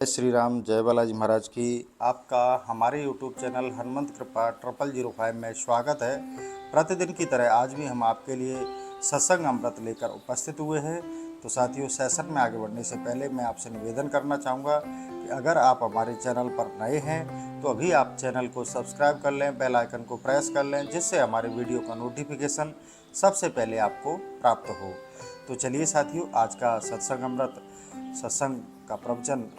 जय श्री राम, जय बालाजी महाराज की। आपका हमारे YouTube चैनल हनुमंत कृपा 0005 में स्वागत है। प्रतिदिन की तरह आज भी हम आपके लिए सत्संग अमृत लेकर उपस्थित हुए हैं। तो साथियों, सेशन में आगे बढ़ने से पहले मैं आपसे निवेदन करना चाहूँगा कि अगर आप हमारे चैनल पर नए हैं तो अभी आप चैनल को सब्सक्राइब कर लें, बेल आइकन को प्रेस कर लें, जिससे हमारे वीडियो का नोटिफिकेशन सबसे पहले आपको प्राप्त हो। तो चलिए साथियों, आज का सत्संग अमृत सत्संग का प्रवचन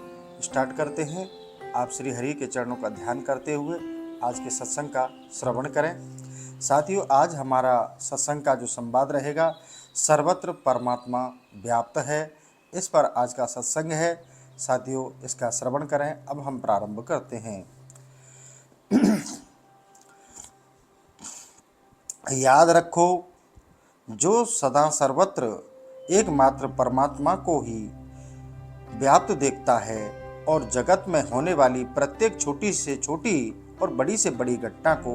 स्टार्ट करते हैं। आप श्री हरि के चरणों का ध्यान करते हुए आज के सत्संग का श्रवण करें। साथियों, आज हमारा सत्संग का जो संवाद रहेगा, सर्वत्र परमात्मा व्याप्त है, इस पर आज का सत्संग है। साथियों, इसका श्रवण करें। अब हम प्रारंभ करते हैं। याद रखो, जो सदा सर्वत्र एकमात्र परमात्मा को ही व्याप्त देखता है और जगत में होने वाली प्रत्येक छोटी से छोटी और बड़ी से बड़ी घटना को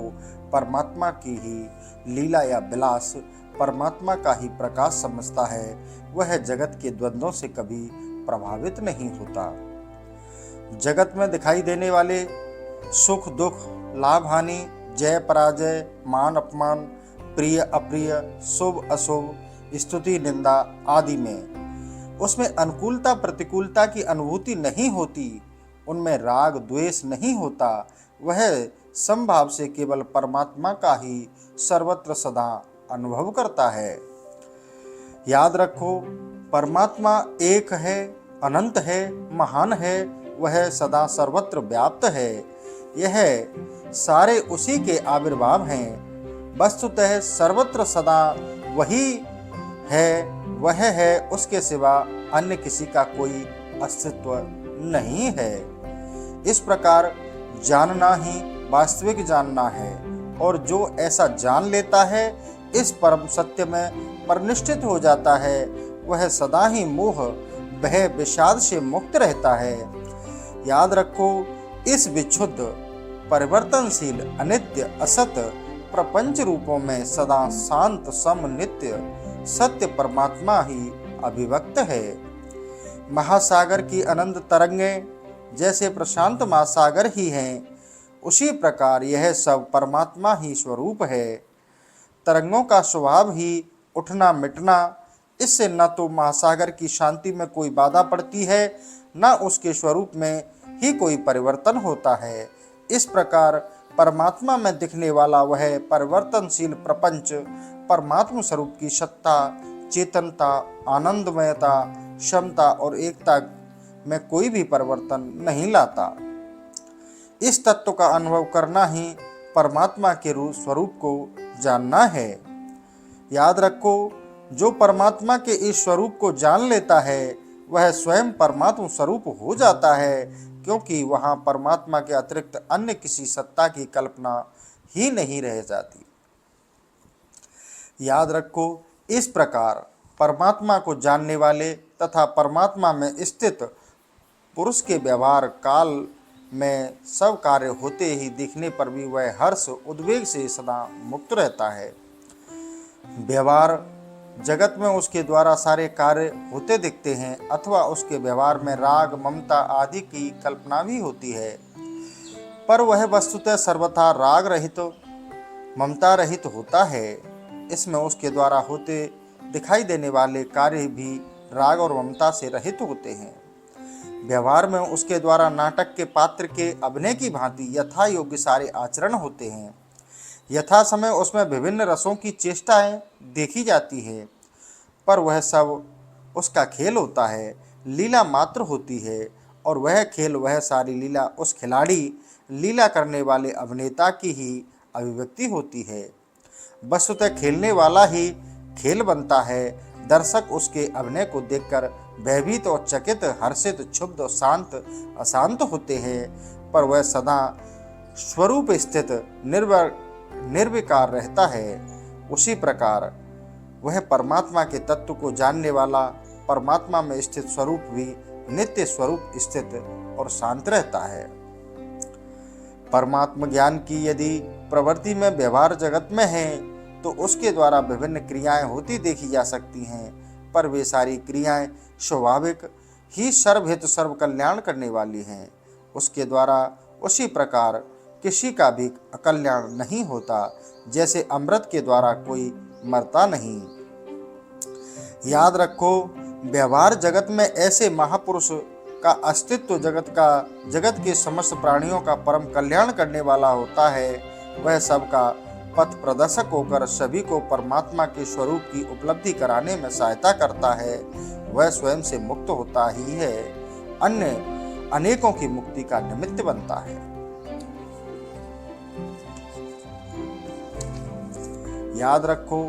परमात्मा की ही लीला या विलास, परमात्मा का ही प्रकाश समझता है, वह जगत के द्वंद्वों से कभी प्रभावित नहीं होता। जगत में दिखाई देने वाले सुख दुख, लाभ हानि, जय पराजय, मान अपमान, प्रिय अप्रिय, शुभ अशुभ, स्तुति निंदा आदि में उसमें अनुकूलता प्रतिकूलता की अनुभूति नहीं होती, उनमें राग द्वेष नहीं होता। वह समभाव से केवल परमात्मा का ही सर्वत्र सदा अनुभव करता है। याद रखो, परमात्मा एक है, अनंत है, महान है, वह सदा सर्वत्र व्याप्त है। यह सारे उसी के आविर्भाव हैं। वस्तुतः सर्वत्र सदा वही है, वह है, उसके सिवा अन्य किसी का कोई अस्तित्व नहीं है। इस प्रकार जानना ही वास्तविक जानना है, और जो ऐसा जान लेता है, इस परम सत्य में परिनिष्ठित हो जाता है, वह सदा ही मोह भय विषाद से मुक्त रहता है। याद रखो, इस विक्षुब्ध परिवर्तनशील अनित्य असत प्रपंच रूपों में सदा शांत सम नित्य सत्य परमात्मा ही अभिव्यक्त है। महासागर की अनंत तरंगें जैसे प्रशांत महासागर ही हैं, उसी प्रकार यह सब परमात्मा ही स्वरूप है। तरंगों का स्वभाव ही उठना मिटना, इससे न तो महासागर की शांति में कोई बाधा पड़ती है, न उसके स्वरूप में ही कोई परिवर्तन होता है। इस प्रकार परमात्मा में दिखने वाला वह परिवर्तनशील प्रपंच परमात्म स्वरूप की सत्ता, चेतनता, आनंदमयता, क्षमता और एकता में कोई भी परिवर्तन नहीं लाता। इस तत्व का अनुभव करना ही परमात्मा के रूप स्वरूप को जानना है। याद रखो, जो परमात्मा के इस स्वरूप को जान लेता है, वह स्वयं परमात्म स्वरूप हो जाता है, क्योंकि वहाँ परमात्मा के अतिरिक्त अन्य किसी सत्ता की कल्पना ही नहीं रह जाती। याद रखो, इस प्रकार परमात्मा को जानने वाले तथा परमात्मा में स्थित पुरुष के व्यवहार काल में सब कार्य होते ही दिखने पर भी वह हर्ष उद्वेग से सदा मुक्त रहता है। व्यवहार जगत में उसके द्वारा सारे कार्य होते दिखते हैं, अथवा उसके व्यवहार में राग ममता आदि की कल्पना भी होती है, पर वह वस्तुतः सर्वथा राग रहित ममता रहित होता है। इसमें उसके द्वारा होते दिखाई देने वाले कार्य भी राग और ममता से रहित होते हैं। व्यवहार में उसके द्वारा नाटक के पात्र के अभिनय की भांति यथा योग्य सारे आचरण होते हैं। यथा समय उसमें विभिन्न रसों की चेष्टाएं देखी जाती है, पर वह सब उसका खेल होता है, लीला मात्र होती है, और वह खेल वह सारी लीला उस खिलाड़ी लीला करने वाले अभिनेता की ही अभिव्यक्ति होती है। वस्तुतः खेलने वाला ही खेल बनता है। दर्शक उसके अभिनय को देखकर भयभीत और चकित, हर्षित, क्षुब्ध और शांत अशांत होते हैं, पर वह सदा स्वरूप स्थित निर्विकार रहता है। उसी प्रकार वह परमात्मा के तत्व को जानने वाला परमात्मा में स्थित स्वरूप भी नित्य स्वरूप स्थित और शांत रहता है। परमात्मा ज्ञान की यदि प्रवृत्ति में व्यवहार जगत में है, तो उसके द्वारा विभिन्न क्रियाएं होती देखी जा सकती हैं, पर वे सारी क्रियाएं स्वाभाविक ही सर्वहित सर्व कल्याण करने वाली हैं। उसके द्वारा उसी प्रकार किसी का भी अकल्याण नहीं होता, जैसे अमृत के द्वारा कोई मरता नहीं। याद रखो, व्यवहार जगत में ऐसे महापुरुष का अस्तित्व जगत के समस्त प्राणियों का परम कल्याण करने वाला होता है। वह सबका पथ प्रदर्शक होकर सभी को परमात्मा के स्वरूप की उपलब्धि कराने में सहायता करता है। वह स्वयं से मुक्त होता ही है, अन्य अनेकों की मुक्ति का निमित्त बनता है। याद रखो,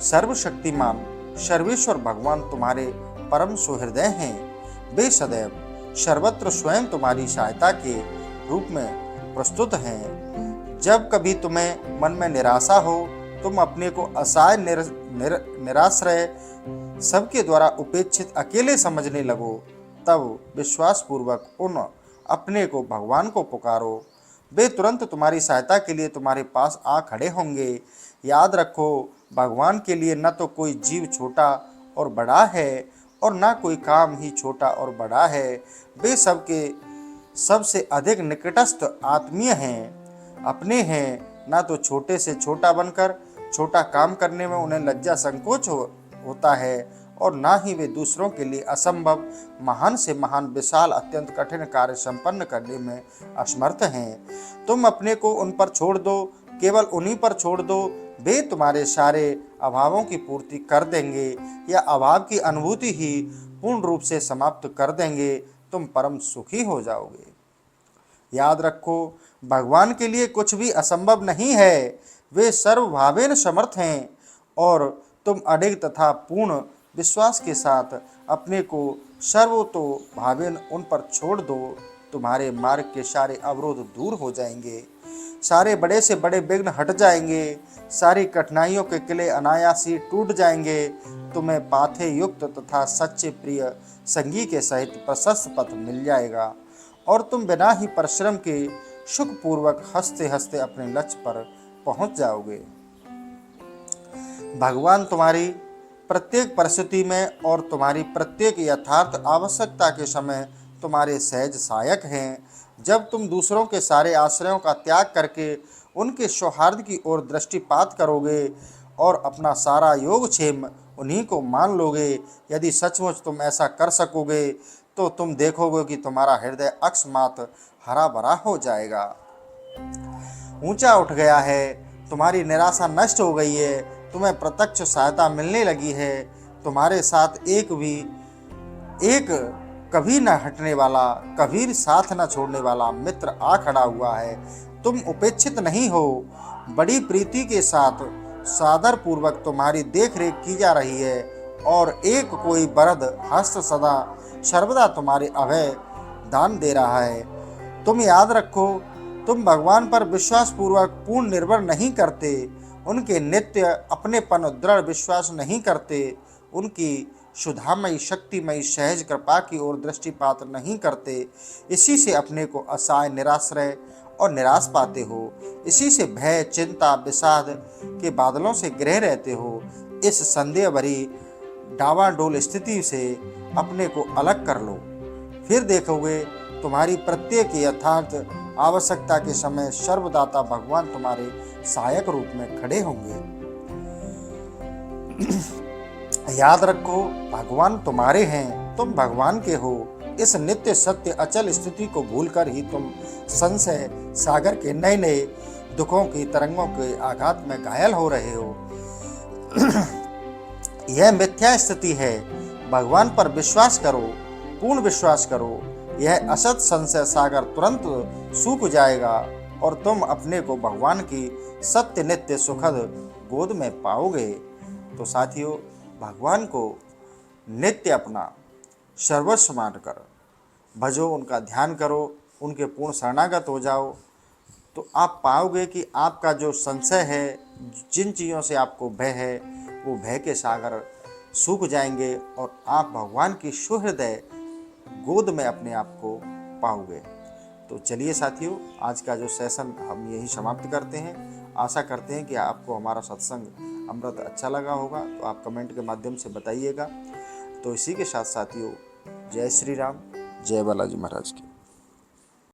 सर्वशक्तिमान सर्वेश्वर भगवान तुम्हारे परम सुहृदय हैं। वे सदैव सर्वत्र स्वयं तुम्हारी सहायता के रूप में प्रस्तुत हैं। जब कभी तुम्हें मन में निराशा हो, तुम अपने को असहाय निराश्रय सबके द्वारा उपेक्षित अकेले समझने लगो, तब विश्वास पूर्वक उन अपने को भगवान को पुकारो। वे तुरंत तुम्हारी सहायता के लिए तुम्हारे पास आ खड़े होंगे। याद रखो, भगवान के लिए न तो कोई जीव छोटा और बड़ा है और न कोई काम ही छोटा और बड़ा है। वे सबके सबसे अधिक निकटस्थ आत्मीय हैं, अपने हैं। न तो छोटे से छोटा बनकर छोटा काम करने में उन्हें लज्जा संकोच होता है, और ना ही वे दूसरों के लिए असंभव महान से महान विशाल अत्यंत कठिन कार्य संपन्न करने में असमर्थ हैं। तुम अपने को उन पर छोड़ दो, केवल उन्हीं पर छोड़ दो। वे तुम्हारे सारे अभावों की पूर्ति कर देंगे या अभाव की अनुभूति ही पूर्ण रूप से समाप्त कर देंगे। तुम परम सुखी हो जाओगे। याद रखो, भगवान के लिए कुछ भी असंभव नहीं है। वे सर्वभावेन समर्थ हैं, और तुम अडिग तथा पूर्ण विश्वास के साथ अपने को सर्वतोभावेन उन पर छोड़ दो। तुम्हारे मार्ग के सारे अवरोध दूर हो जाएंगे, सारे बड़े से बड़े विघ्न हट जाएंगे, सारी कठिनाइयों के किले अनायास ही टूट जाएंगे। तुम्हें पाथे युक्त तथा सच्चे प्रिय संगी के सहित प्रशस्त पथ मिल जाएगा, और तुम बिना ही परिश्रम के सुखपूर्वक हंसते हंसते अपने लक्ष्य पर पहुंच जाओगे। भगवान तुम्हारी प्रत्येक परिस्थिति में और तुम्हारी प्रत्येक यथार्थ आवश्यकता के समय तुम्हारे सहज सहायक हैं। जब तुम दूसरों के सारे आश्रयों का त्याग करके उनके सौहार्द की ओर दृष्टिपात करोगे और अपना सारा योगक्षेम उन्हीं को मान लोगे, यदि सचमुच तुम ऐसा कर सकोगे, तो तुम देखोगे कि तुम्हारा हृदय अकस्मात हरा भरा हो जाएगा, ऊंचा उठ गया है, तुम्हारी निराशा नष्ट हो गई है, तुम्हें प्रत्यक्ष सहायता मिलने लगी है। तुम्हारे साथ एक कभी न हटने वाला, कभी साथ न छोड़ने वाला मित्र आ खड़ा हुआ है। तुम उपेक्षित नहीं हो, बड़ी प्रीति के साथ सादर पूर्वक तुम्हारी देख रेख की जा रही है, और एक कोई बरद हस्त सदा सर्वदा तुम्हारे अभय दान दे रहा है। तुम याद रखो, तुम भगवान पर विश्वास पूर्वक पूर्ण निर्भर नहीं करते, उनके नित्य अपनेपन दृढ़ विश्वास नहीं करते, उनकी सुधामयी शक्तिमयी सहज कृपा की ओर दृष्टिपात नहीं करते। इसी से अपने को असहाय निराश्रय और निराश पाते हो। इसी से भय चिंता विषाद के बादलों से घिरे रहते हो। इस संदेह भरी डावाडोल स्थिति से अपने को अलग कर लो, फिर देखोगे तुम्हारी प्रत्येक यथार्थ आवश्यकता के समय सर्वदाता भगवान तुम्हारे सहायक रूप में खड़े होंगे। याद रखो, भगवान तुम्हारे हैं, तुम भगवान के हो। इस नित्य सत्य अचल स्थिति को भूलकर ही तुम संशय सागर के नए नए दुखों की तरंगों के आघात में घायल हो रहे हो। यह मिथ्या स्थिति है। भगवान पर विश्वास करो, पूर्ण विश्वास करो। यह असत संशय सागर तुरंत सूख जाएगा, और तुम अपने को भगवान की सत्य नित्य सुखद गोद में पाओगे। तो साथियों, भगवान को नित्य अपना सर्वस्व मानकर भजो, उनका ध्यान करो, उनके पूर्ण शरणागत हो जाओ, तो आप पाओगे कि आपका जो संशय है, जिन चीज़ों से आपको भय है, वो भय के सागर सूख जाएंगे, और आप भगवान की सुहृदय गोद में अपने आप को पाओगे। तो चलिए साथियों, आज का जो सेशन हम यही समाप्त करते हैं। आशा करते हैं कि आपको हमारा सत्संग अमृत अच्छा लगा होगा, तो आप कमेंट के माध्यम से बताइएगा। तो इसी के साथ साथियों, जय श्री राम, जय बालाजी महाराज की।